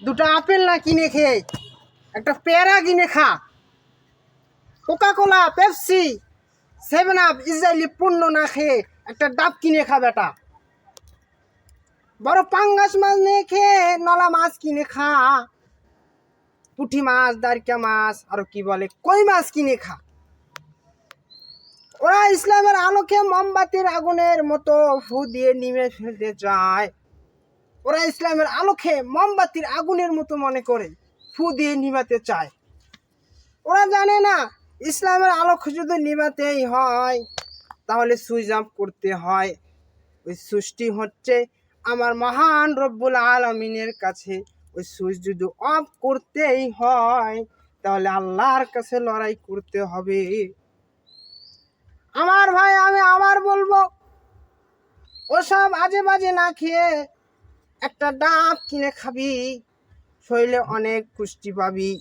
দুটো আপেল না কিনে খেয়ে একটা পেয়ারা কিনে খা। Coca Cola, Pepsi, 7 Up Israeli পণ্য না খেয়ে একটা ডাব কিনে খা বেটা। বড় পাঙ্গাস মাছ নিয়ে খেয়ে নলা মাছ কিনে খা। পুঁটি মাছ, দারকা মাছ, আর কি বলে কই মাছ কিনে খা। ওরা ইসলামের আলোকে মোমবাতির আগুনের মতো ফু দিয়ে নিমে ফেলতে চায়। ওরা ইসলামের আলোকে মোমবাতির আগুনের মতো মনে করে ফু দিয়ে নিভাতে চায়। ওরা জানে না ইসলামের আলোক যদি নিভাতেই হয় তাহলে সুইচ অফ করতে হয়। ওই সুইচটি হচ্ছে আমার মহান রব্বুল আলামিনের কাছে। ওই সুইচ যদি অফ করতেই হয় তাহলে আল্লাহর কাছে লড়াই করতে হবে। আমার ভাই, আমি আবার বলবো, ওসব আজে বাজে না খেয়ে একটা ডাব কিনে খাবি, শরীরে অনেক পুষ্টি পাবি।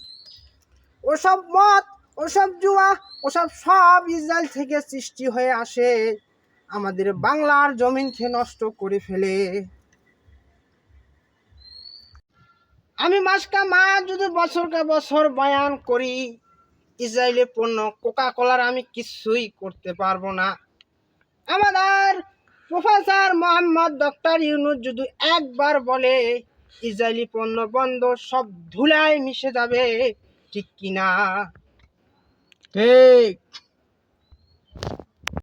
ওসব মদ, ওসব জুয়া, ওসব সব ইসরায়েল থেকে সৃষ্টি হয়ে আসে, আমাদের বাংলার জমিনকে নষ্ট করে ফেলে। আমি মাসকা মাস যদি বছরকে বছর বয়ান করি ইসরায়েলের পণ্য কোকা কোলার, আমি কিছুই করতে পারবো না। আমাদের প্রফেসর মোহাম্মদ ডক্টর ইউনূস যদি একবার বলে ইসরায়েলি পণ্য বন্ধ, সব ধুলায় মিশে যাবে, ঠিক কিনা? ঠিক।